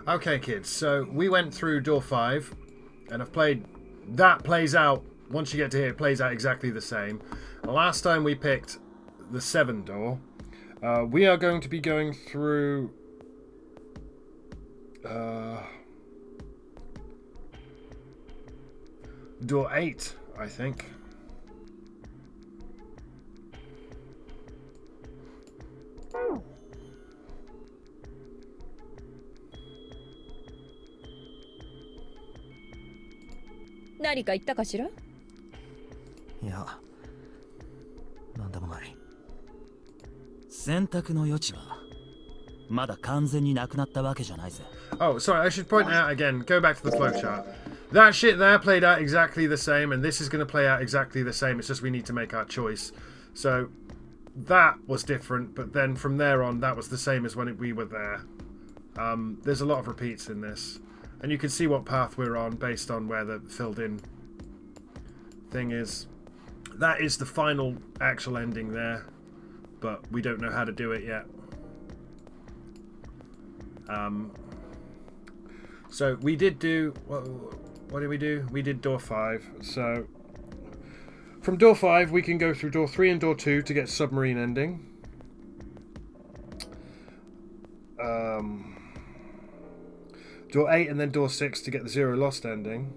Okay, kids, so we went through door 5, and I've played... That plays out, once you get to here, it plays out exactly the same. Last time we picked the 7 door. We are going to be going through... door 8, I think.何か言ったかしら？いや、なんでもない。選択の余地はまだ完全になくなったわけじゃないぜ。Oh, sorry, I should point out again, go back to the flowchart. That shit there played out exactly the same, and this is going to play out exactly the same. It's just we need to make our choice. So, that was different, but then from there on, that was the same as when we were there. There's a lot of repeats in this. And you can see what path we're on based on where the filled in thing is. That is the final actual ending there, but we don't know how to do it yet. So we did do... What did we do? We did door 5. So from door 5 we can go through door 3 and door 2 to get submarine ending. Door 8 and then door 6 to get the zero lost ending.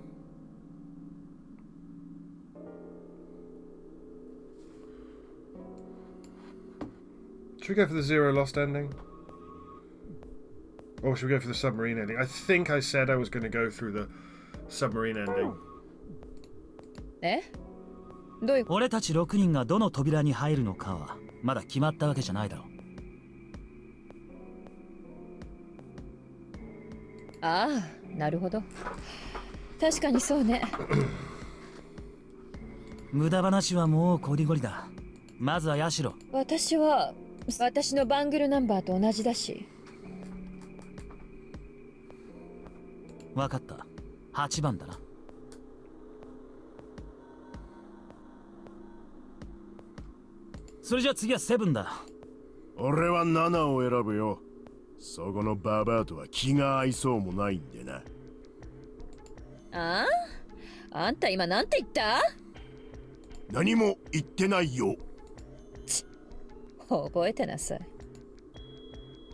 Should we go for the zero lost ending? Or should we go for the submarine ending? I think I said I was going to go through the submarine ending. え？どういう？俺たち6人がどの扉に入るのかはまだ決まったわけじゃないだろう。ああ、なるほど。確かにそうね。無駄話はもうこりごりだ。まずはヤシロ。私は私のバングルナンバーと同じだし。わかった。8番だな。それじゃあ次は7だ。俺は7を選ぶよ。そこのババアとは気が合いそうもないんでな。ああ？あんた今なんて言った？何も言ってないよ。覚えてなさい。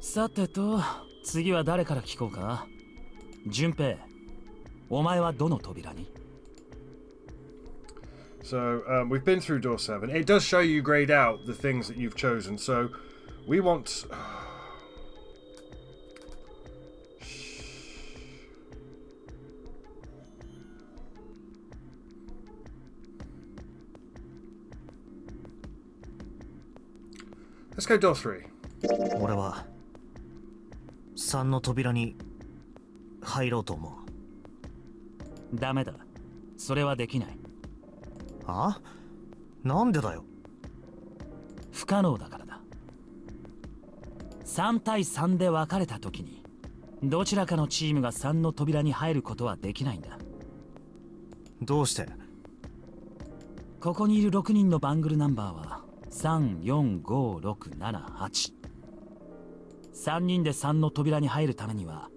さてと、次は誰から聞こうか。順平、お前はどの扉に？ So we've been through door 7. It does show you grayed out the things that you've chosen. So we want... Let's go door 3. 俺は3の扉に入ろうと思う。ダメだ。それはできない。あ？なんでだよ。不可能だからだ。3対3で分かれた時にどちらかのチームが3の扉に入ることはできないんだ。どうして？ここにいる6人のバングルナンバーは3456783人で3の扉に入るためには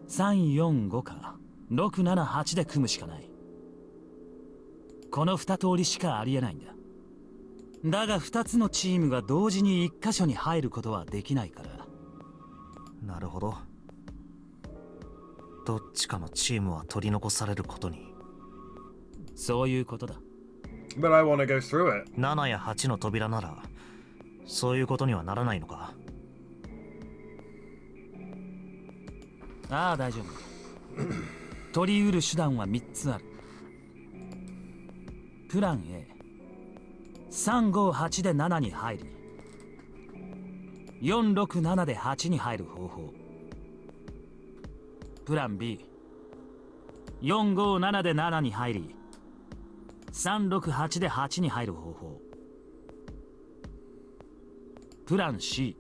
345か678で組むしかない。この2通りしかありえないんだ。だが2つのチームが同時に1箇所に入ることはできないから。なるほど。どっちかのチームは取り残されることに。そういうことだ。But I want to go through it. 7や8の扉ならそういうことにはならないのか？ああ、大丈夫。取り得る手段は3つある。プラン A、358で7に入り、467で8に入る方法。プラン B、457で7に入り、368で8に入る方法。プラン C、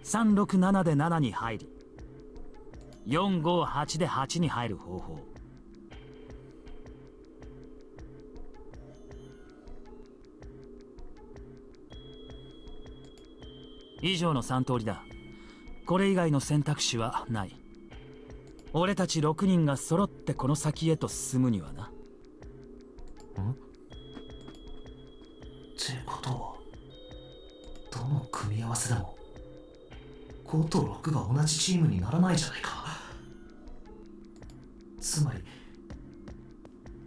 367で7に入り、458で8に入る方法。以上の3通りだ。これ以外の選択肢はない。俺たち6人が揃ってこの先へと進むにはな。ってことは、どの組み合わせでも5と6が同じチームにならないじゃないか。つまり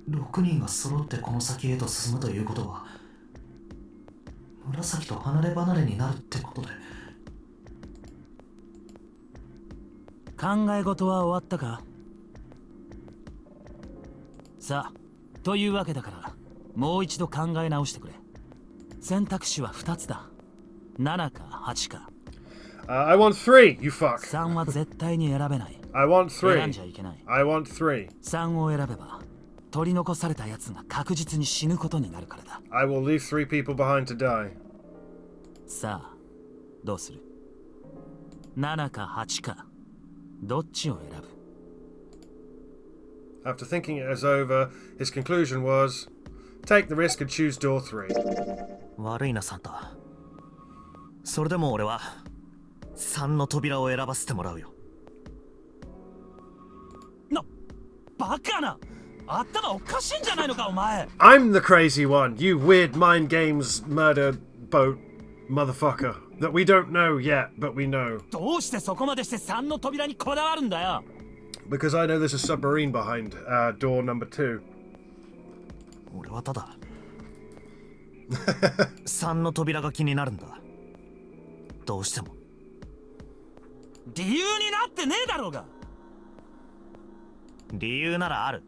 6人が揃ってこの先へと進むということは、紫と離れ離れになるってことで。考え事は終わったか？さあ、というわけだからもう一度考え直してくれ。選択肢は2つだ。7か8か。I want 3, you fuck. 3は絶対に選べない。I want 選んじゃ 3. いけない。 I want 3. 3を選べば取り残された奴が確実に死ぬことになるからだ。 I will leave 3 people behind to die. さあ、どうする？ 7 か8か、どっちを選ぶ？ After thinking it as over, his conclusion was, take the risk and choose door 3. 悪いなサンタ。それでも俺は3の扉を選ばせてもらうよ。バカな！頭おかしいんじゃないのかお前。 I'm the crazy one, you weird mind games murder boat motherfucker that we don't know yet, but we know. どうしてそこまでして3の扉にこだわるんだよ。 Because I know there's a submarine behind door number 2. 俺はただ3の扉が気になるんだ。どうしても。理由になってねえだろうが。理由ならある。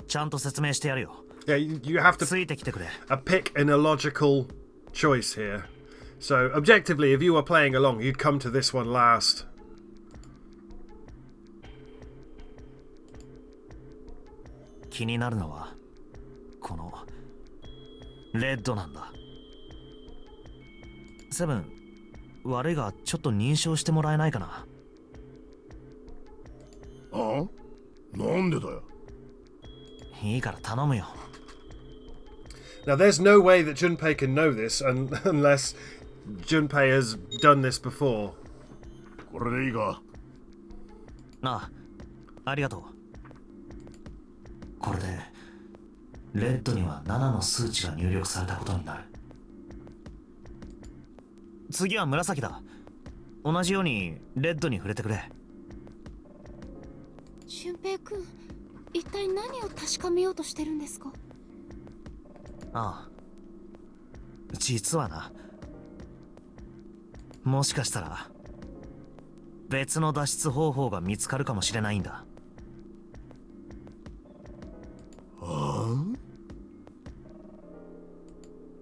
ちゃんと説明してやるよ。Yeah, you have to ついてきてくれ。pick an illogical choice here. So, objectively, if you were playing along, you'd come to this one last. 気になるのはこのレッドなんだ。セブン、悪いがちょっと認証してもらえないかな。あ？なんでだよ。いいから頼むよ。 Now, there's no way that Junpei can know this unless Junpei has done this before. これでいいか？ああ、ありがとう。これでレッドには7の数値が入力されたことになる。次は紫だ。同じようにレッドに触れてくれ。俊平君、一体何を確かめようとしてるんですか？ああ、実はな、もしかしたら別の脱出方法が見つかるかもしれないんだ。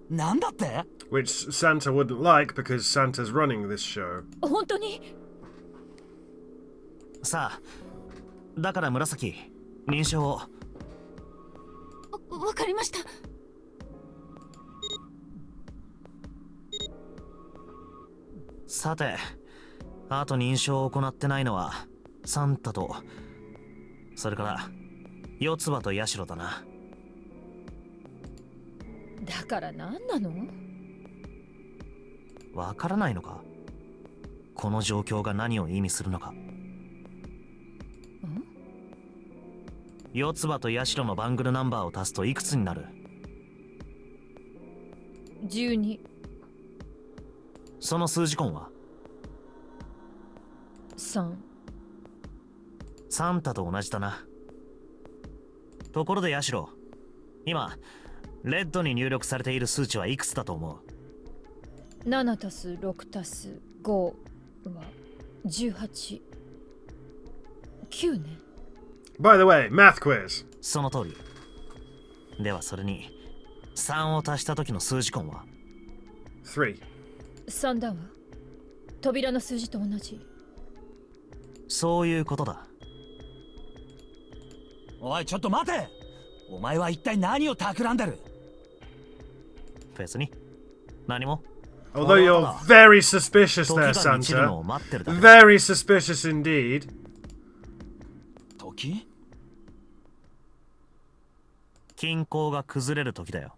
なんだって？ Which Santa wouldn't like because Santa's running this show. 本当に？さあ、だから紫、認証を。わかりました。さて、あと認証を行ってないのはサンタと、それから四つ葉とヤシロだな。だから何なの？わからないのか？この状況が何を意味するのか。四つ葉とヤシロのバングルナンバーを足すといくつになる？12。その数字根は3。サンタと同じだな。ところでヤシロ、今レッドに入力されている数値はいくつだと思う7たす6たす5は18。9ね。By the way, math quiz. その通り。ではそれに3を足した時の数字根は3. 3だわ。扉の数字と同じ。そういうことだ。おいちょっと待て。お前は一体何を企んでる？別に何も。 Although you're very suspicious 時 there, が満ちるの Santa. を待ってるだけ。 Very suspicious indeed. 時？均衡が崩れる時だよ。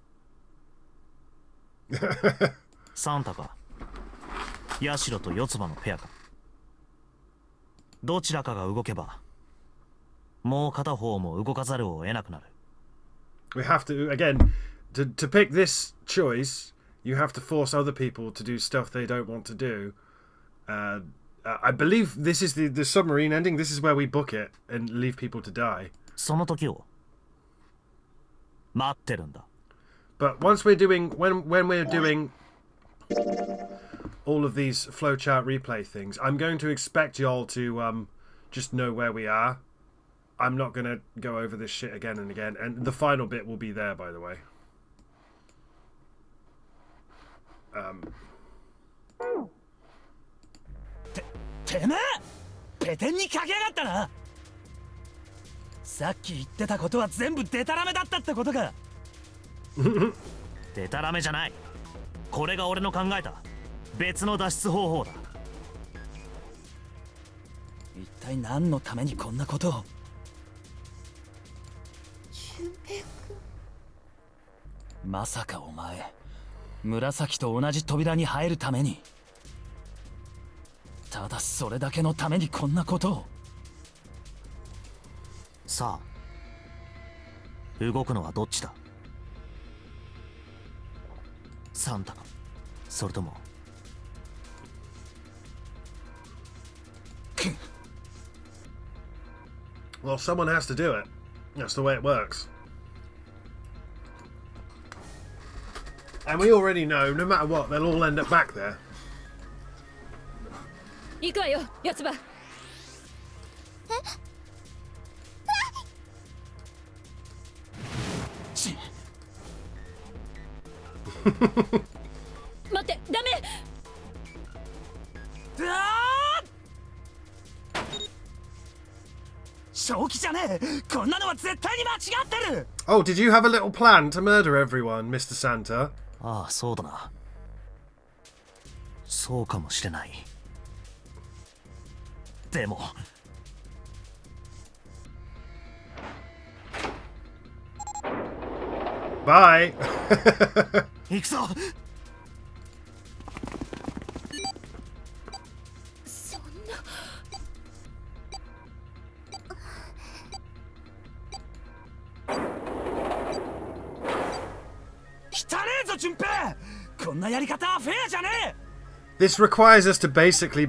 サンタかヤシロと四つ葉のペアか、どちらかが動けばもう片方も動かざるを得なくなる。 We have to, again, to pick this choice, you have to force other people to do stuff they don't want to do. I believe this is the submarine ending. This is where we book it and leave people to die. その時を待ってるんだ。 But once we're doing, when we're doing all of these flowchart replay things, I'm going to expect y'all to just know where we are. I'm not going to go over this shit again and again. And the final bit will be there, by the way. てめえペテンにかけやがったな。さっき言ってたことは全部デタラメだったってことか。デタラメじゃない。これが俺の考えた別の脱出方法だ。一体何のためにこんなことを。俊平君、まさかお前紫と同じ扉に入るために、ただそれだけのためにこんなことを。さあ動くのはどっちだ。サンタかそれとも。 Well, someone has to do it. That's the way it works. And we already know, no matter what, they'll all end up back there. 行くわよ、四つ葉。待って、ダメ。正気じゃねえ。こんなのは絶対に間違ってる。 Oh, did you have a little plan to murder everyone, Mr. Santa? ああそうだな。そうかもしれない。でも Bye. 行くぞ。そんな。汚ねえぞ、順平。こんなやり方はフェアじゃねえ。 This requires us to basically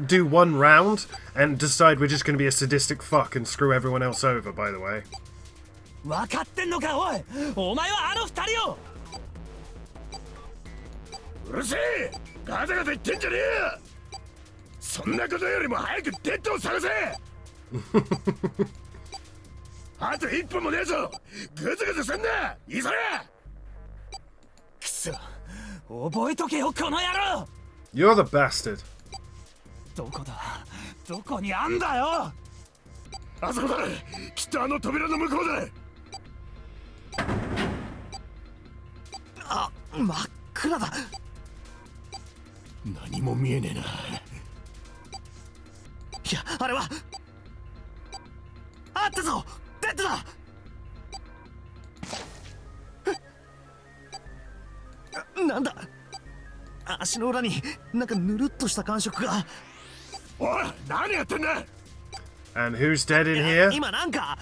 do one round and decide we're just going to be a sadistic fuck and screw everyone else over, by the way. 分かってんのか、おい。お前はあの二人を。うるせえ。ガタガタ言ってんじゃねえよ。そんなことよりも早くデッドを探せ。あと一分もねえぞ。グズグズすんな。急げ。くそ、覚えとけよこの野郎。 You're the bastard. どこだ、どこにあんだよ。あそこだ。きっとあの扉の向こうだ。あ、真っ暗だ。何も見えねえな。いや、あれはあったぞ。デッドだ。なんだ、足の裏になんかぬるっとした感触が。おい、何やってんだ。 And who's dead in here? 今なんか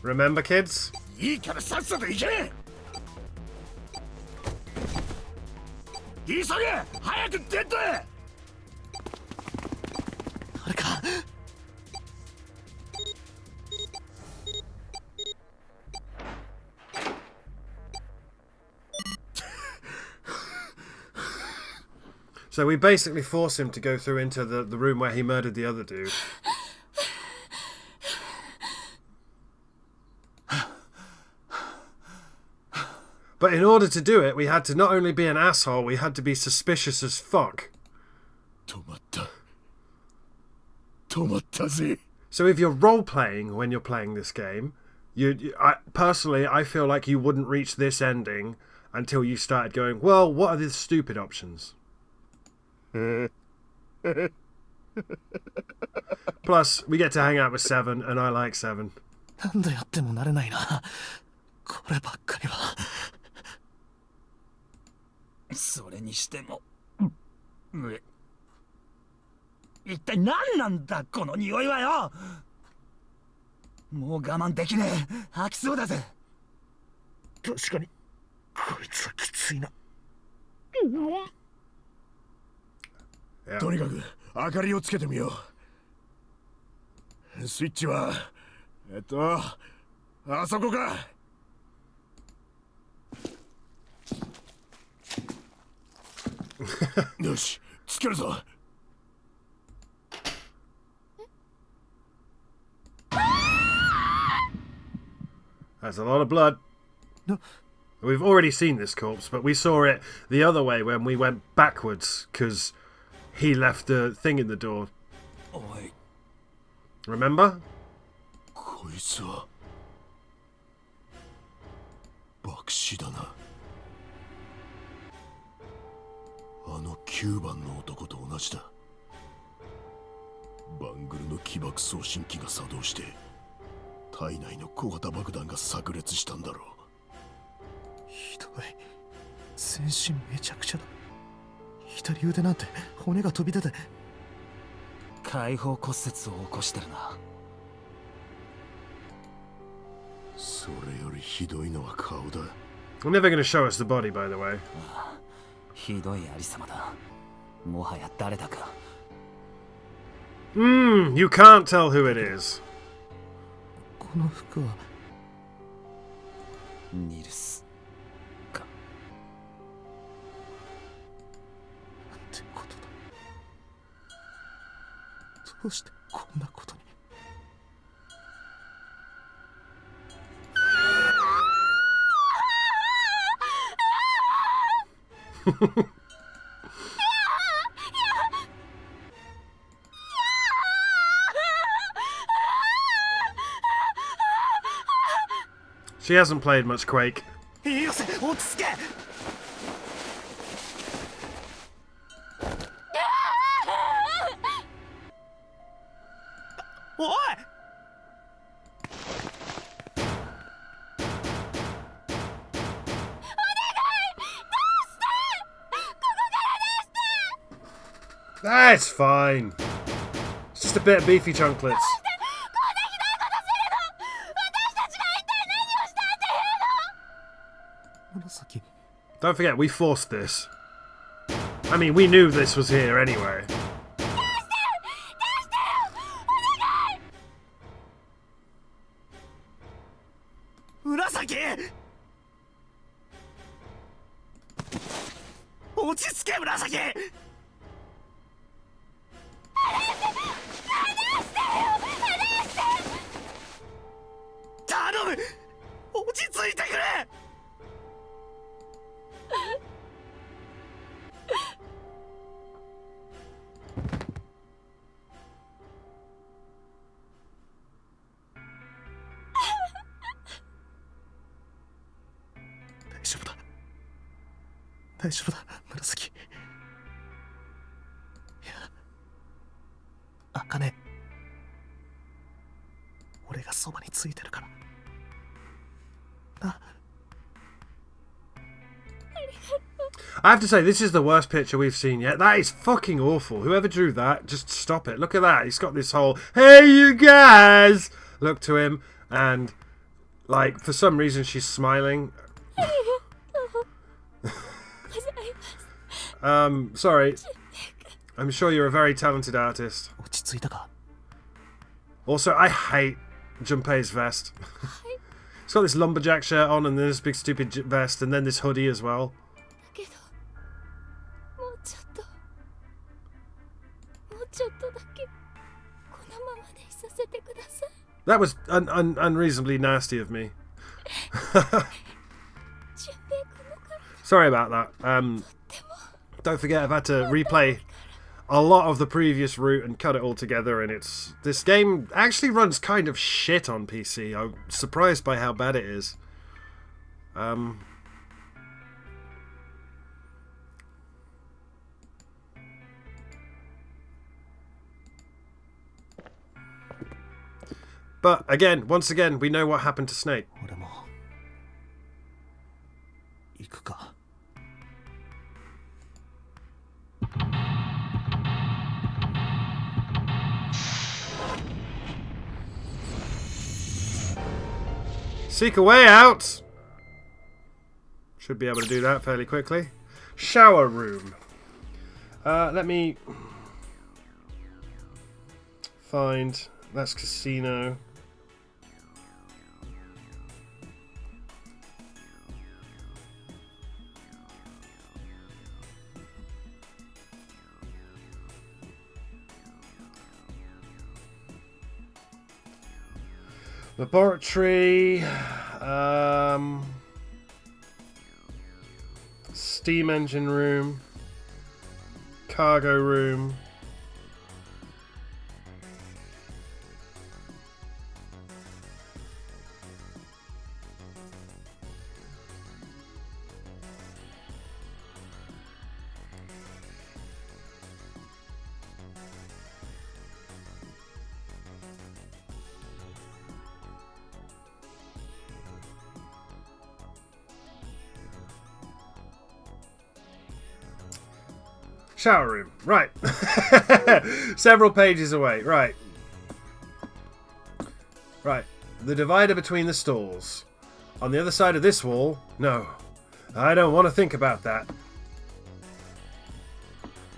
Remember, kids? いいからさっさと行け。急げ。早くデッドへ。あれか。 So we basically force him to go through into the room where he murdered the other dude. But in order to do it, we had to not only be an asshole, we had to be suspicious as fuck. 止まった。止まったぜ。 So if you're role-playing when you're playing this game, personally, I feel like you wouldn't reach this ending until you started going, well, what are the stupid options? Plus, we get to hang out with Seven, and I like Seven. 何度やっても慣れないな。こればっかりは。それにしても、一体何なんだこの匂いはよ。もう我慢できねえ。吐きそうだぜ。確かにこいつはきついな。とにかく明かりをつけてみよう。スイッチはあそこか。よし、つけるぞ。That's a lot of blood. We've already seen this corpse, but we saw it the other way when we went backwards because he left the thing in the door. おい、 Remember? こいつは爆死だな。あの9番の男と同じだ。バングルの起爆送信機が作動して体内の小型爆弾が炸裂したんだろう。ひどい。全身めちゃくちゃだ。左腕なんて骨が飛び出て。解放骨折を起こしてるな。それよりひどいのは顔だ。 We're never going to show us the body, by the way. ひどいありさまだ。もはや誰だか。You can't tell who it is. この服はニルスか。なんてことだ。どうしてこんなことに。She hasn't played much Quake. よせ、落ち着け。おい。That's fine. It's just a bit of beefy chunklets. Don't forget, we forced this. I mean, we knew this was here anyway. Murasaki! 落ち着け、紫！頼む！落ち着いてくれ！大丈夫だ。大丈夫だ、紫。いや、茜。俺がそばについてるから。な。I have to say, this is the worst picture we've seen yet. That is fucking awful. Whoever drew that, just stop it. Look at that. He's got this whole, hey, you guys, look to him. And, like, for some reason, she's smiling. Sorry. I'm sure you're a very talented artist. 落ち着いたか。 Also, I hate Junpei's vest. It's got this lumberjack shirt on and then this big stupid vest and then this hoodie as well. That was unreasonably nasty of me. Sorry about that. Don't forget, I've had to replay a lot of the previous route and cut it all together, and this game actually runs kind of shit on PC. I'm surprised by how bad it is. But again, once again, we know what happened to Snake. 俺も行くか。Seek a way out. Should be able to do that fairly quickly. Shower room. Let me find. That's casino. Laboratory, steam engine room, cargo room, shower room. Right. Several pages away. Right. Right. The divider between the stalls. On the other side of this wall. No. I don't want to think about that.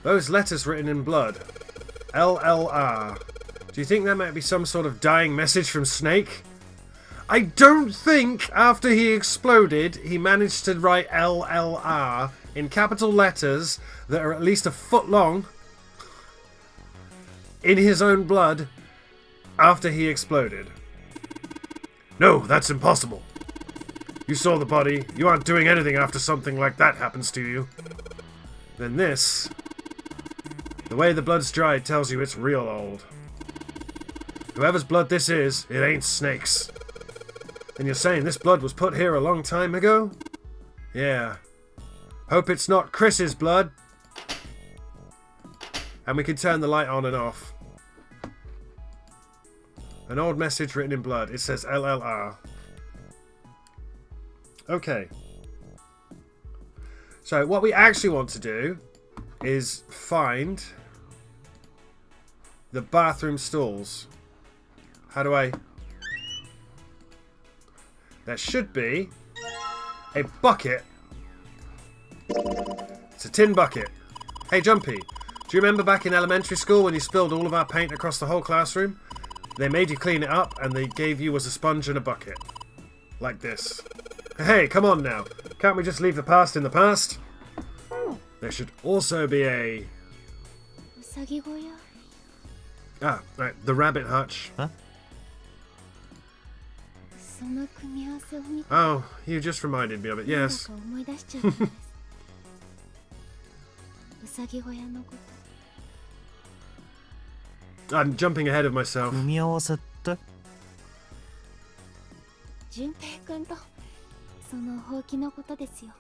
Those letters written in blood. LLR. Do you think that might be some sort of dying message from Snake? I don't think after he exploded he managed to write LLR in capital letters that are at least a foot long in his own blood after he exploded. No, that's impossible. You saw the body. You aren't doing anything after something like that happens to you. Then this, the way the blood's dried tells you it's real old. Whoever's blood this is, it ain't Snake's. And you're saying this blood was put here a long time ago? Yeah. Hope it's not Chris's blood. And we can turn the light on and off. An old message written in blood. It says LLR. Okay. So what we actually want to do is find the bathroom stalls. How do I... There should be a bucket. It's a tin bucket. Hey Junpei, do you remember back in elementary school when you spilled all of our paint across the whole classroom? They made you clean it up and they gave you as a sponge and a bucket. Like this. Hey, come on now. Can't we just leave the past in the past? There should also be a... Ah, right, the rabbit hutch. Huh? Oh, you just reminded me of it, yes. I'm jumping ahead of myself. 組み合わせって？純平君とそのほうきのことですよ。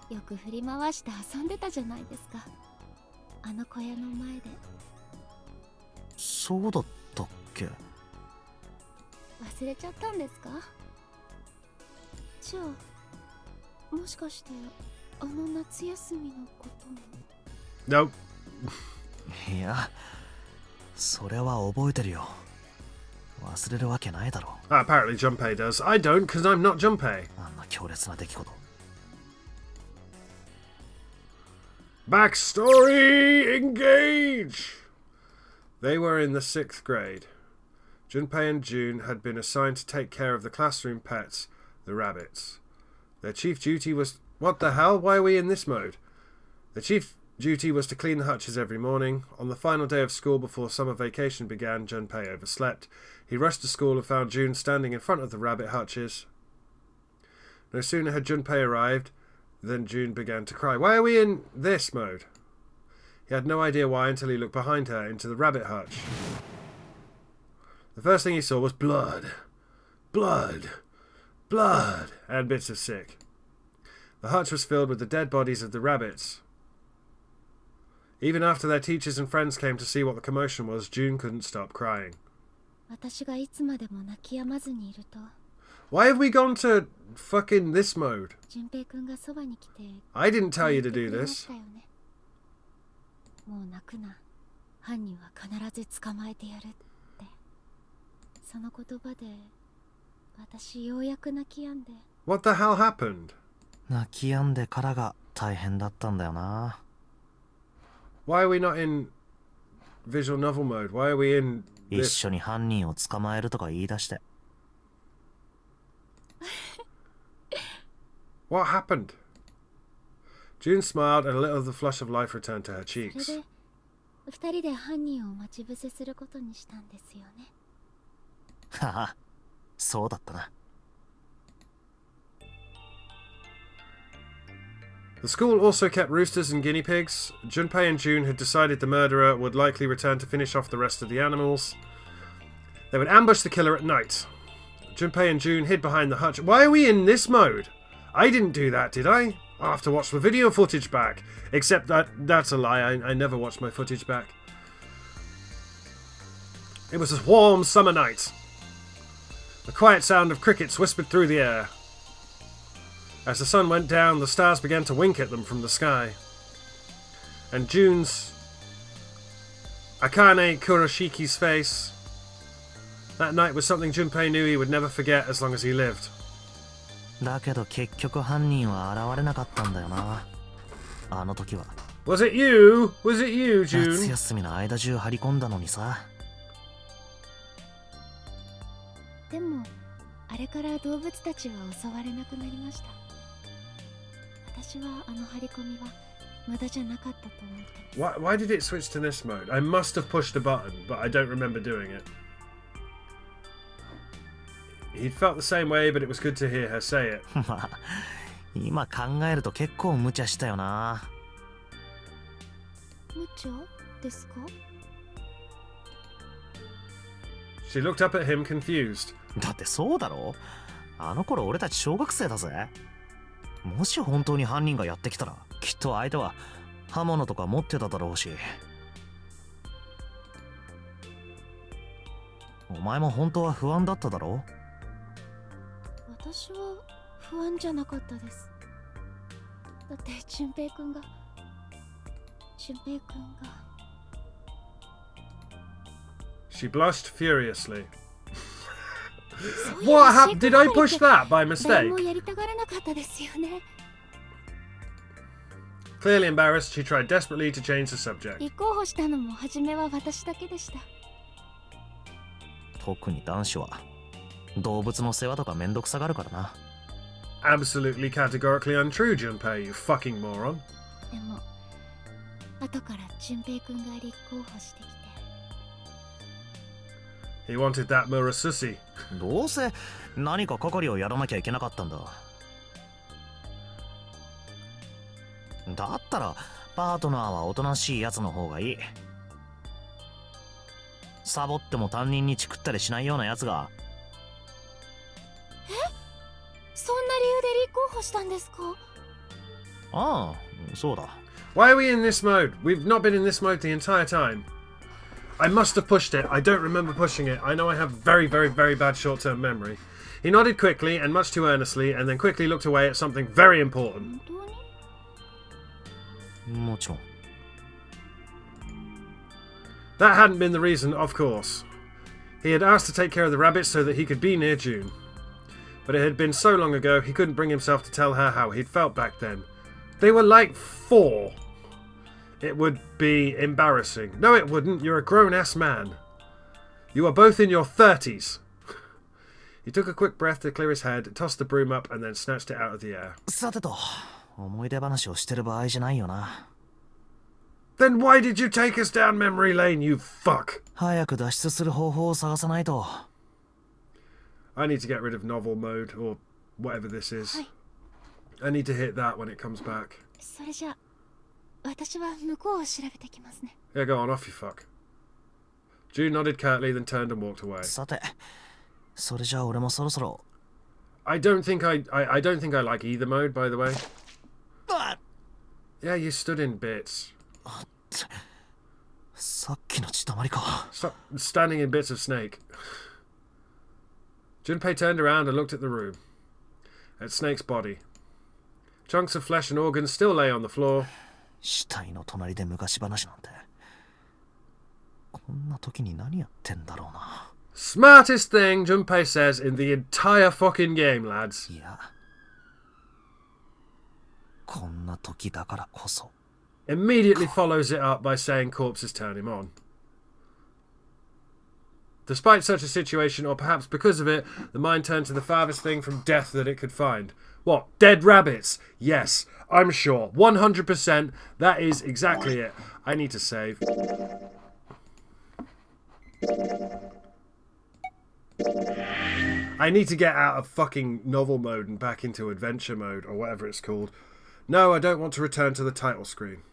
よく振り回して遊んでたじゃないですか。あの小屋の前で。そうだったっけ？忘れちゃったんですか？じゃあもしかしてあの夏休みのことも。 Nope. いや、それは覚えてるよ。忘れるわけないだろう。Apparently Junpei does. I don't, because I'm not Junpei. あんな強烈な出来事。Backstory! Engage! They were in the 6th grade. Junpei and June had been assigned to take care of the classroom pets, the rabbits. Their chief duty was... What the hell? Why are we in this mode? Their chief duty was to clean the hutches every morning. On the final day of school before summer vacation began, Junpei overslept. He rushed to school and found June standing in front of the rabbit hutches. No sooner had Junpei arrived than June began to cry. Why are we in this mode? He had no idea why until he looked behind her into the rabbit hutch. The first thing he saw was blood. Blood. Blood. And bits of sick. The hutch was filled with the dead bodies of the rabbits. Even after their teachers and friends came to see what the commotion was, June couldn't stop crying. Why have we gone to fucking this mode? I didn't tell you to do this. 私ようやく泣き止んで。 What the hell happened? 泣き止んでからが大変だったんだよな。 Why are we not in visual novel mode? Why are we in 一 this? 緒に犯人を捕まえるとか言い出して。 What happened? June smiled and a little of the flush of life returned to her それ cheeks. で二人で犯人を待ち伏せすることにしたんですよね。はは、そうだったな。 The school also kept roosters and guinea pigs. Junpei and June had decided the murderer would likely return to finish off the rest of the animals. They would ambush the killer at night. Junpei and June hid behind the hutch. Why are we in this mode? I didn't do that, did I? I'll have to watch the video footage back. Except that's a lie. I never watched my footage back. It was a warm summer night. The quiet sound of crickets whispered through the air. As the sun went down, the stars began to wink at them from the sky. And June's Akane Kuroshiki's face. That night was something Junpei knew he would never forget as long as he lived. だけど結局犯人は現れなかったんだよな。あの時は。 Was it you? Was it you, 夏 June? 休みの間中張り込んだのにさ。でもあれから動物たちは襲われなくなりました。私はあの張り込みは無駄じゃなかったと思ってます。 Why did it switch to this mode? I must have pushed a button, but I don't remember doing it. He'd felt the same way, but it was good to hear her say it. まあ、今考えると結構無茶したよな。無茶ですか？ She looked up at him, confused. だってそうだろ？あの頃俺たち小学生だぜ。もし本当に犯人がやってきたら、きっと相手は刃物とか持ってただろうし。お前も本当は不安だっただろ？私は不安じゃなかったです。だって淳平くんが She blushed furiously. そういえば What 飼 happened? 育 Did I 係 push って that by 誰 mistake? もやりたがらなかったですよね。 Clearly embarrassed, she tried desperately to change the subject. 立候補したのも初めは私だけでした。特に男子は動物の世話とかめんどくさがるからな。Absolutely categorically untrue, Junpei, you fucking moron. でも後から淳平くんが立候補してきて。 He wanted that Murasusi. どうせ何か係をやらなきゃいけなかったんだ。だったらパートナーはおとなしいやつの方がいい。サボっても担任にチクったりしないようなやつが。そんな理由で立候補したんですか？ああ、そうだ。Why are we in this mode? We've not been in this mode the entire time. I must have pushed it. I don't remember pushing it. I know I have very, very, very bad short-term memory. He nodded quickly and much too earnestly, and then quickly looked away at something very important. 本当に？もちろん。 That hadn't been the reason, of course. He had asked to take care of the rabbits so that he could be near June. But it had been so long ago, he couldn't bring himself to tell her how he'd felt back then. They were like 4. It would be embarrassing. No, it wouldn't. You're a grown-ass man. You are both in your 30s. He took a quick breath to clear his head, tossed the broom up, and then snatched it out of the air. さてと、思い出話をしてる場合じゃないよな。 Then why did you take us down memory lane, you fuck? 早く脱出する方法を探さないと。 I need to get rid of novel mode, or whatever this is. Hi. I need to hit that when it comes back. それじゃあ私は向こうを調べてきますね。 Yeah, go on, off you fuck. June nodded curtly, then turned and walked away. さて、それじゃあ俺もそろそろ。 I don't think I don't think I like either mode, by the way. Yeah, you stood in bits. さっきの血だまりか。 Stop standing in bits of snake. Junpei turned around and looked at the room. At Snake's body. Chunks of flesh and organs still lay on the floor. 死体の隣で昔話なんて。こんな時に何やってんだろうな。Smartest thing Junpei says in the entire fucking game, lads. いやこんな時だからこそ Immediately follows it up by saying corpses turn him on. Despite such a situation, or perhaps because of it, the mind turned to the farthest thing from death that it could find. What? Dead rabbits? Yes, I'm sure. 100%. That is exactly it. I need to save. I need to get out of fucking novel mode and back into adventure mode, or whatever it's called. No, I don't want to return to the title screen.